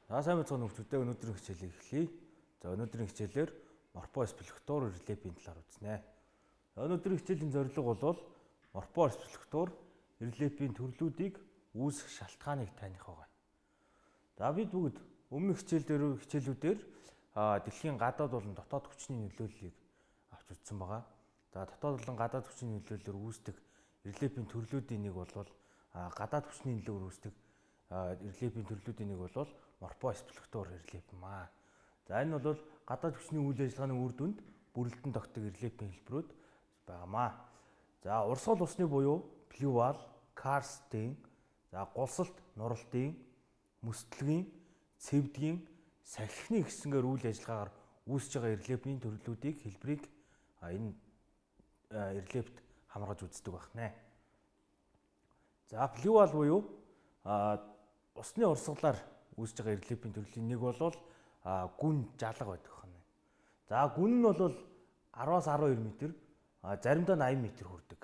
Сайн мэцхан нөхдөдөө өнөөдрийн хичээлийг эхлэе. За өнөөдрийн хичээлээр морфосплектур релефийн талаар үзнэ. Өнөөдрийн хичээлийн зорилго бол морфосплектур релефийн төрлүүдийг үүсэх шалтгааныг таних байгаа. За бид бүгд өмнөх хичээлүүдээр дэлхийн гадаад болон дотоод хүчний нөлөөллийг авч үзсэн байгаа. За дотоод болон гадаад хүчний нөлөөллөөр үүсдэг релефийн төрлүүдийн нэг бол гадаад хүчний нөлөөлөөр үүсдэг релефийн төрлүүдийн нэг бол морфосплектур релеф юм аа. За энэ бол гадаад хүчний үйл ажиллагааны үр дүнд бүрэлдэн тогтдог релефийн хэлбэрүүд байгаамаа. За урсгал усны буюу плювал, карстын, за гулсалт, нуралтын, мөстлөгийн, цэвдгийн, салхины хэсгээр үйл ажиллагаагаар үүсэж байгаа релефийн төрлүүдийг хэлбэрийг энэ релефт хамгааж үздэг байна. За плювал буюу усны урсгалаар үүсэж байгаа релефийн төрлийн нэг бол гүн жалга байдаг байна. За гүн нь бол 10-аас 12 м, заримдаа 80 м хүрдэг.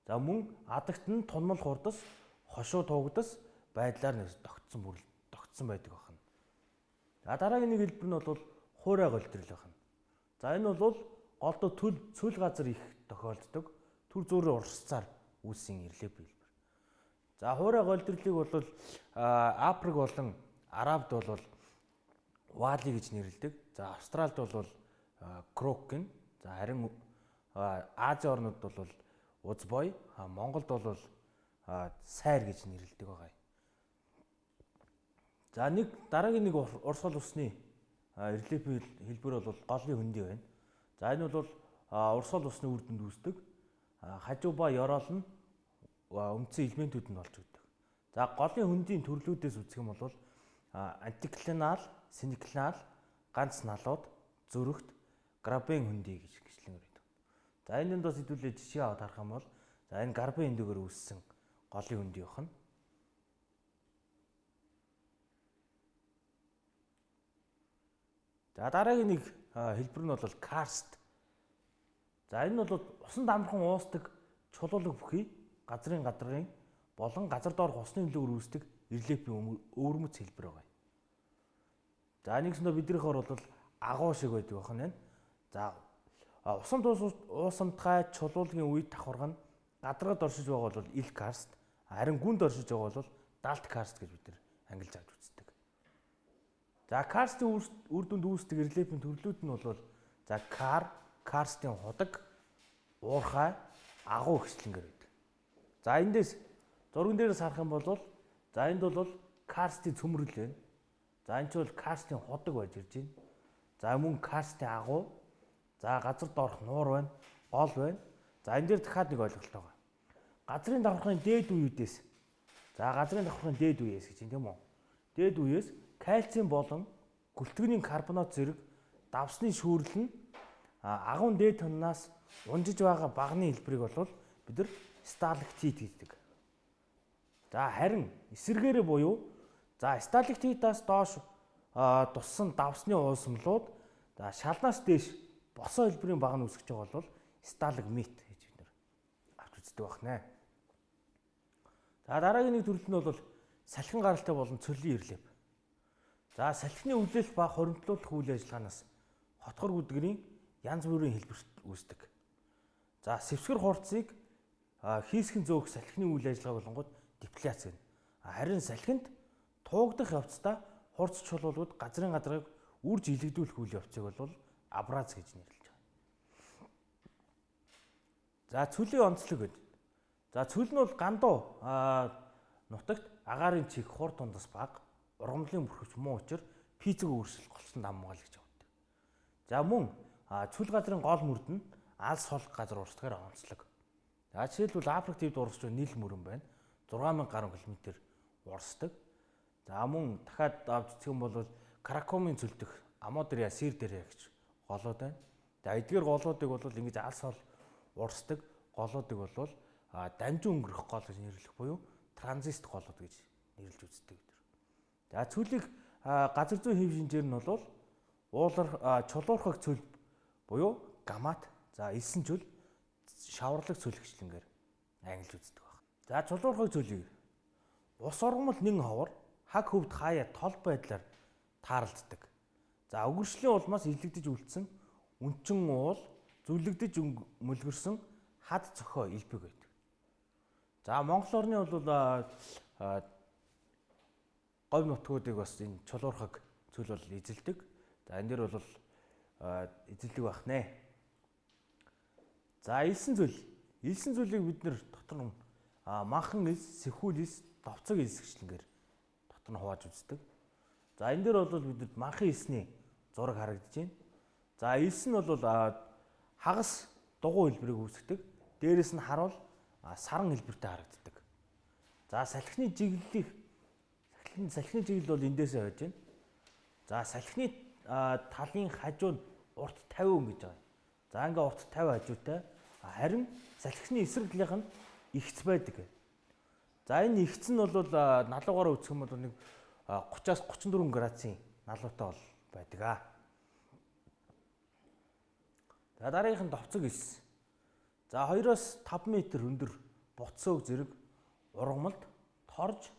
За мөн адагт нь тунмал хурдас, хошуу тугдас байдлаар тогтсон байдаг байна. За дараагийн нэг хэлбэр нь бол хуурай голдрол байна. За энэ бол голдоо цөл газар их тохиолддог түр зүүрийн урсцаар үүссэн релеф хэлбэр. За хуурай голдрлыг бол Африк болон Арабд бол вали гэж нэрлэдэг. За Австралид бол крокин. За харин Ази орнууд бол узбой, Монголд бол сайр гэж нэрлэдэг байгаа. За дараагийн нэг урсгал усны релефийн хэлбэр бол голын хөндөй байна. За энэ бол урсгал усны үр дүнд үүсдэг. Хажуу ба ёроол нь үндсэн элементүүд нь болж өгдөг. За голын хөндийн төрлүүдээс үзэх юм бол антиклинал, синклинал, ганц налууд, зөрөгт, грабен хөндий гэж гичлэн байдаг. За энэ доос хэдүүлээ жишээ аваад харах юм бол за энэ грабен хөндийгээр үүссэн голын хөндий байна. За дараагийн нэг хэлбэр нь бол карст. За энэ бол усан дамхан уусдаг чулуулаг бүхий газрын болон газар доорх усны нөлөөр үүсдэг релефийн өвөрмөц хэлбэр байгаа. За нэгсэндээ биднийхөр бол агуу шиг байдаг байна. За усанд уусамтгай чулуулгын үед давхарга нь гадаргад оршиж байгаа бол ил карст, харин гүнд оршиж байгаа бол далт карст гэж бид нар ангилж авч үздэг. За карстын үр дүнд үүсдэг релефийн төрлүүд нь бол за карстын худаг, уурхай, агуу гичлэнгээр байдаг. За эндээс зурган дээрээс харах юм бол за энд бол карстын цөмрөл байна. За энэ ч бол карстын худаг байж ирж байна. За мөн карстын агуу, за газар доорх нуур байна, гол байна. За энэ дээр дахиад нэг ойлголт байгаа. Газрын давхаргын дээд үеэс гэж тийм үү? Дээд үеэс кальцийн болон гөлтгөний карбонат зэрэг давсны шүүрэл нь агуун дээд тоннаас унжиж байгаа багны хэлбэрийг бол бид нар сталактит гэдэг. За харин эсэргээрээ буюу за сталактитаас доош туссан давсны уусамлууд за шалнаас дээш босоо хэлбэрийн баг нь үүсгэж байгаа бол сталагмит гэж бид нар авч үздэг байна. За дараагийн нэг төрөл нь бол салхин гаралтай болон цөлийн релеф. За салхины үлээлт ба хоримтлуулах үйл ажиллагаанаас хотгор гүдгэрийн янз бүрийн хэлбэрт үүсдэг. За сэвсгэр хурцыг хийсгэн зөөх салхины үйл ажиллагаа болонгууд дефляц гэнэ. Харин салхинд туугдах явцдаа хурц чулуулууд газрын гадаргыг үрж илэгдүүлэх үйл явцыг бол абраз гэж нэрлэж байгаа. За цөлийн онцлог гэж. За цөл нь бол гандуу нутагт агаарын чих хур тундас баг, ургамлын бүрхөвч муу учир пицэг өөрчлөлт голцсон амгаал гэж авдаг. За мөн цөл газрын гол мөрд нь алс хол газар урсдгаар онцлог. За жишээлбэл Африк тивд урсч нийл мөрөн байна. 6000 гаруй км урсдаг. За мөн дахиад авч үзэх юм бол Кракомын цөл дэх Амодриа Сирдэрэ гэж голууд байна. За эдгээр голуудыг бол ингэж алс хол урсдаг голуудыг бол дамжин өнгөрөх гол гэж нэрлэх буюу транзист голууд гэж нэрлэж үздэг бид. За цөлийг газар зүйн хэв шинжээр нь бол чулуурхаг цөл буюу гамат, за элсэн чөл, шаварлаг цөл гичлэнгээр ангилж үздэг байна. За чулуурхаг цөлийг ус ургамал нэн ховор хаг хөвд хаяа тол байдлаар тааралддаг. За өгөршлийн улмаас илэгдэж үлдсэн өнчин уул зүлэгдэж мөлгөрсөн хад цохоо элбэг байдаг. За Монгол орны бол говь нутгуудыг бас энэ чулуурхаг цөл бол эзэлдэг. За энэ дэр бол эзэлдэг байх нэ. За элсэн зүйл. Элсэн зүйлийг бид нэр дотор нь манхан элс, сэхүүл элс, довцог элс гэжлэнгээр дотор нь хувааж үздэг. За энэ дэр бол бидэд манхан элсний зураг харагдаж байна. За элс нь бол хагас дугуй хэлбэрийг үүсгдэг. Дээрээс нь харуул саран хэлбэртэй харагддаг. За салхины жиглэлийг салхины жиглэл бол эндээсээ байж байна. За салхины талын хажууд урт 50 гэж байгаа. За ингээ урт 50 хажуутай. Харин салхины эсрэг талынх нь ихц байдаг. За энэ ихц нь бол налуугаараа үзэх юм бол нэг 30-аас 34 градусын налуутай бол байдаг. За дараагийнх нь довцог элс. За 2-оос 5 м өндөр буцсөг зэрэг ургамалд торж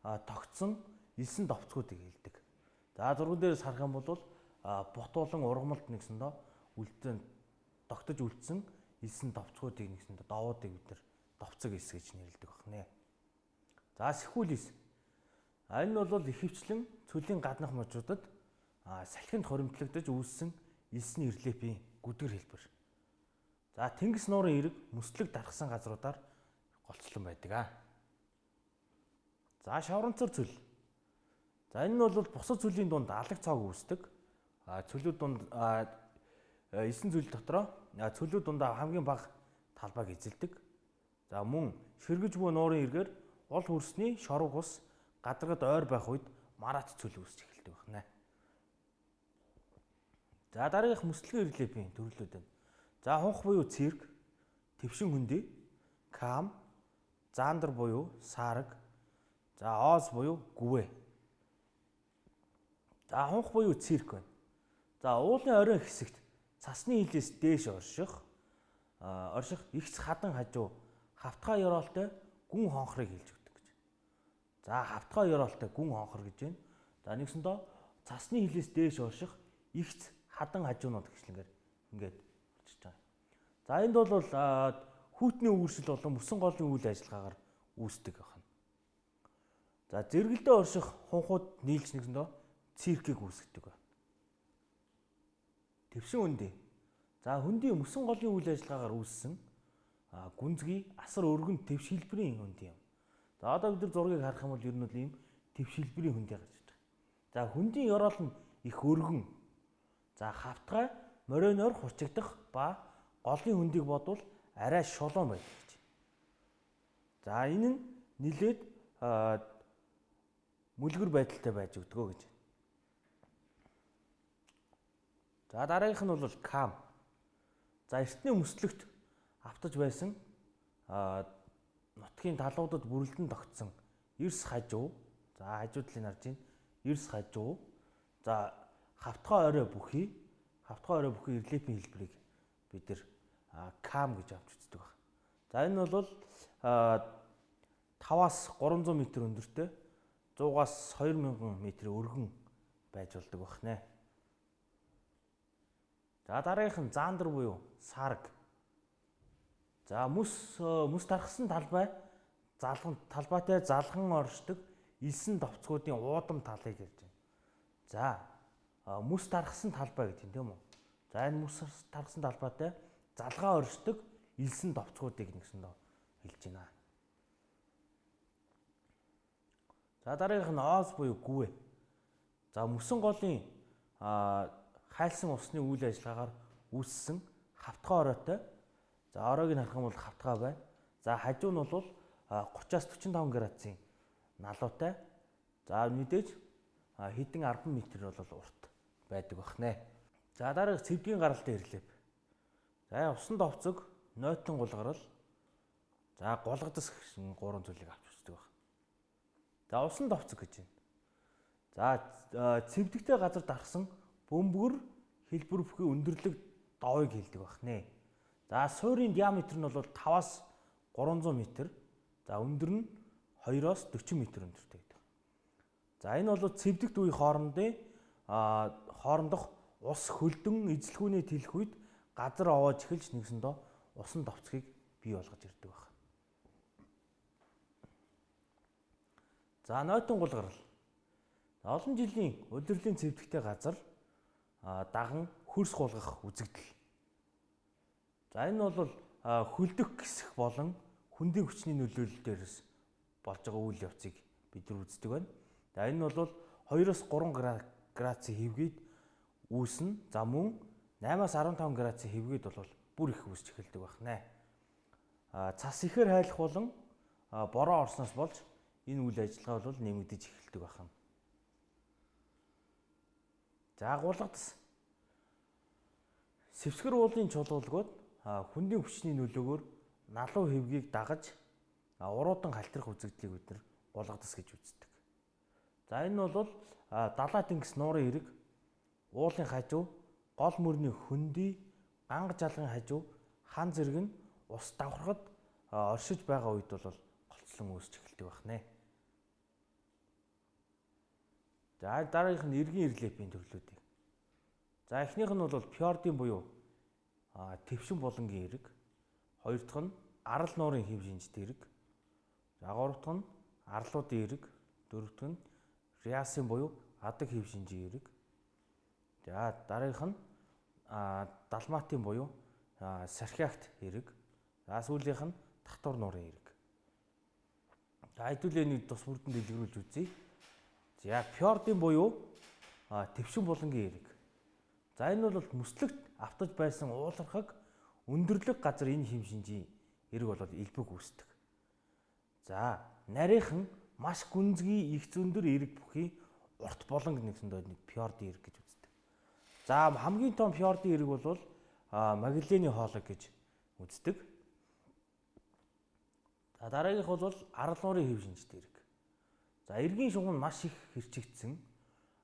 тогтсон элсэн довцгуудыг хэлдэг. За зурган дээрээс харах юм бол бут болон ургамалд нэгсэндээ үлдсэн тогтож үлдсэн элсэн довцгуудыг нэгсэндээ доовуудыг бид нар довцог элс гэж нэрлэдэг байна. За сэхүүл элс. Энэ бол ихэвчлэн цөлийн гаднах мужуудад салхинд хоримтлагдаж үүссэн элсний рельефийн гүдгэр хэлбэр. За тэнгис нуурын эрэг мөслөг дарахсан газруудаар голцлон байдаг. За шавранцар цөл. За энэ нь бол бусад цөлийн дунд алаг цог үүсдэг. Цөлүүд дунд элсэн цөл дотроо цөлүүд дундаа хамгийн бага талбайг эзэлдэг. За мөн ширгэж буй нуурын эргээр гол хөрсний шорог ус гадаргад ойр байх үед мараат цөл үүсч эхэлдэг байна. За дараагийнх мөслөгийн рельефийн төрлүүд байна. За хунх буюу цирк, твшин хөндөй, кам, заандар буюу саараг, за ооз буюу гүвэ. За хунх буюу цирк байна. За уулын оройн хэсэгт цасны хилээс дээш орших ихц хадан хажуу хавтгай ёроолтой гүн хонхрыг хэлж өгдөг гэж. За хавтгай ёроолтой гүн хонхор гэж байна. За нэгсэндээ цасны хилээс дээш орших ихц хадан хажуунууд гэхлэнгээр ингээд болчихж байгаа. За энд бол хүүтний үүршил болон мөсөн голын үйл ажиллагаагаар үүсдэг байна. За зэрэгэлдээ орших хунхууд нийлж нэгсэндээ циркийг үүсгдэг байна. Твшин хөндөй. За хөндөй мөсөн голын үйл ажиллагаагаар үүссэн гүнзгий асар өргөн твш хэлбэрийн хөндөй юм. За одоо бид нар зургийг харах юм бол ер нь бол ийм твш хэлбэрийн хөндөй гарч ирж байгаа. За хөндийн ёроол нь их өргөн. За хавтгай мориноор хурцагдах ба голын хөндийг бодвол арай шулуун байдаг гэж. За энэ нь нилээд мүлгэр байдалтай байж өгдөгөө гэж. За дараагийнх нь бол кам. За эртний мөслөгт автаж байсан нутгийн талуудад бүрэлдэн тогтсон эрс хажуу. За хажуудлыг харж байна. Эрс хажуу. За хавтгай орой бүхий рельефийн хэлбэрийг бид нэр кам гэж авч үздэг байна. За энэ бол 5-аас 300 м өндөртэй 100-аас 2000 м өргөн байж болдог байна. За дараагийнх нь заандар буюу сараг. За мөс тархсан талбай талбайтай залхан оршдог элсэн довцгуудын уудам талыг ярьж байна. За мөс тархсан талбай гэдэг юм уу? За энэ мөс тархсан талбайтай залгаа оршдог элсэн довцгуудыг нэгсэндээ хэлж байна. За дараагийнх нь ооз буюу гүвэ. За мөсөн голын хайлсан усны үйл ажиллагаагаар үүссэн хавтгай оройтой. За оройг нь харах юм бол хавтгай байна. За хажуу нь бол 30-аас 45 градусын налуутай. За мэдээж хэдэн 10 м бол урт байдаг байна. За дараах цэвдгийн гаралтай ирлээ. За усан довцог, нойтон гулгарал. За гулгадас гэсэн 3 зүйлийг авч үздэг байна. За усан довцог гэж байна. За цэвдэгтэй газар дарсан бөмбөр хэлбэр бүхий өндөрлөг довыг хэлдэг байна. За суурийн диаметр нь бол 5-аас 300 м. За өндөр нь 2-оос 40 м өндөртэй байдаг. За энэ бол цэвдэгт үе хоорондох ус хөлдөн эзлэгүүнээ тэлэх үед газар овоож эхэлж нэгсэндөө усан товцгийг бий болгож ирдэг байна. За нойтон гулгарал. Олон жилийн удирдлагын цэвдэгтэй газар даган хөрс гулгах үзэгдэл. За энэ бол хөлдөх гисэх болон хүндийн хүчний нөлөөлөл дээрээс болж байгаа үйл явцыг бид нар үздэг байна. За энэ бол 2-3 градусын хэвгээд үүснэ. За мөн 8-15 градусын хэвгээд бол бүр их үүсч эхэлдэг байна. Цас ихээр хайлах болон бороо орсноос болж энэ үйл ажиллагаа бол нэмэгдэж эхэлдэг байна. За гулгадас. Сэвсгэр уулын чулуулгууд хүндийн хүчний нөлөөгөөр налуу хэвгийг дагаж уруудан халтрах үзэгдлийг бид нар гулгадас гэж үздэг. За энэ бол далай тэнгис нуурын эрэг, уулын хажуу, гол мөрний хөндөй, ганга жалгын хажуу, хан зэрэг нь ус давхархад оршиж байгаа үед бол голцлон үүсч эхэлдэг байна. За дараагийнх нь эргийн рельефийн төрлүүдийг. За эхнийх нь бол фьордын буюу твшин болонгийн эрэг, хоёр дахь нь арал нуурын хэв шинжтэй эрэг, за гурав дахь нь арлуудын эрэг, дөрөв дахь нь риасын буюу адаг хэв шинжийн эрэг. За дараагийнх нь далматын буюу сархиагт эрэг. За сүүлийнх нь татвар нуурын эрэг. За хэдүүлээ нэг тус бүрдэн дэлгэрүүлж үзье. За фьордын буюу твшин болонгийн эрэг. За энэ бол мөслөгт автаж байсан уулархаг өндөрлөг газар энэ хэм шинжийн эрэг бол элбэг үүсдэг. За нарийнхан маш гүнзгий их зөндөр эрэг бүхий урт болонг нэгсэндээ нэг фьордын эрэг гэж үздэг. За хамгийн том фьордын эрэг бол Магелланы хоолой гэж үздэг. За дараагийнх бол арал нуурын хэв шинжтэй эрэг. За эргийн шугам нь маш их хэрчигдсэн,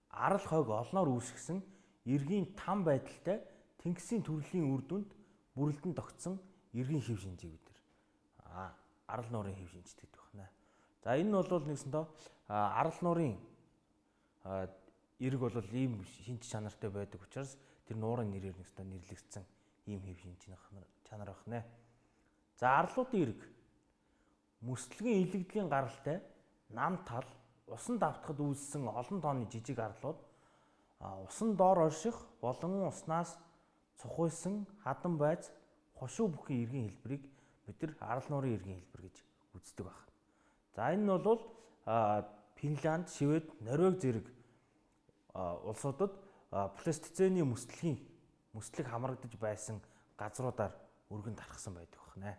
арал хойг олноор үүсгэсэн эргийн там байдалтай тэнгисийн төрлийн үр дүнд бүрэлдэн тогтсон эргийн хэв шинжийг бид нар арал нуурын хэв шинжтэй гэдэг байна. За энэ нь бол нэгсэндээ арал нуурын эрэг бол ийм шинж чанартай байдаг учраас тэр нуурын нэрээр нэгсэндээ нэрлэгдсэн ийм хэв шинж чанар байна. За арлуудын эрэг мөслөгийн илэгдлийн гаралтай нам тал усан давтахад үүссэн олон тооны жижиг арлууд усан доор орших болон уснаас цухойсон хадан байц хошуу бүхий эргийн хэлбэрийг бид нар арал нуурын эргийн хэлбэр гэж үздэг байна. За энэ нь бол Финланд, Швед, Норвеги зэрэг улсуудад пластицены мөслөг хамрагдаж байсан газруудаар өргөн тархсан байдаг байна.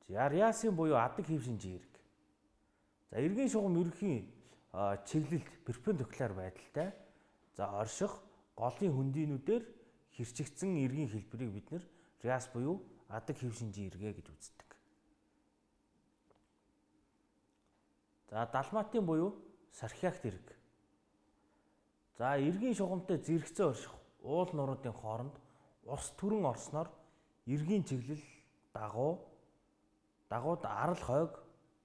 За риасын буюу адаг хэв шинжийн эрэг. За эргийн шугам ерөнхийн чиглэлд перпендикуляр байдалтай. За орших голын хөндийнүүдээр хэрчигдсэн эргийн хэлбэрийг бид нэр риас буюу адаг хэв шинжийн эргээ гэж үздэг. За далматын буюу сархиагт эрэг. За эргийн шугамтай зэрэгцээ орших уул нуруудын хооронд ус түрэн орсноор эргийн чиглэл дагууд арал хойг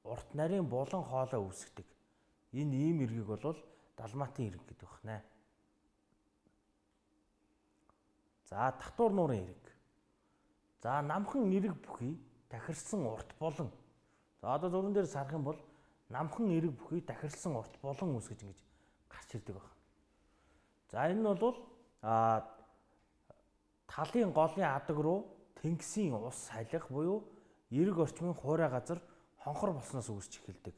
урт нарийн булан хоолой үүсгдэг. Энэ ийм эргийг бол далматын эрэг гэдэг байна. За татвар нуурын эрэг. За намхан эрэг бүхий тахирсан урт болон. За одоо зурган дээр сарах юм бол намхан эрэг бүхий тахирсан урт болон үүсгэж ингэж гарч ирдэг байна. За энэ нь бол талын голын адаг руу тэнгисийн ус салхих буюу эрэг орчмын хуурай газар хонхор болсноос үүсч эхэлдэг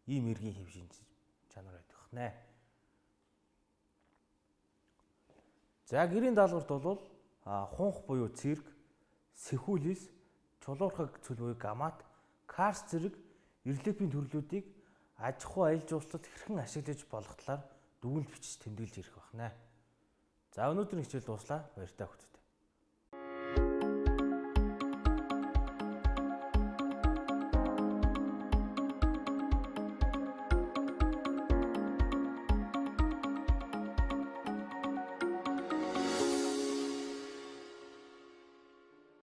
ийм эргийн хэв шинж чанар байдаг байна. За гэрийн даалгаварт бол хунх буюу цэрэг, сэхүүлис, чулуурхаг цөл буюу гамат, карст зэрэг рельефийн төрлүүдийг аж ахуй аялал жуулчлалд хэрхэн ашиглаж болох талаар дүгнэлт бичиж тэмдэглэж ирэх байна. За өнөөдрийн хичээл дуслаа. Баяртай хүүхдүүд.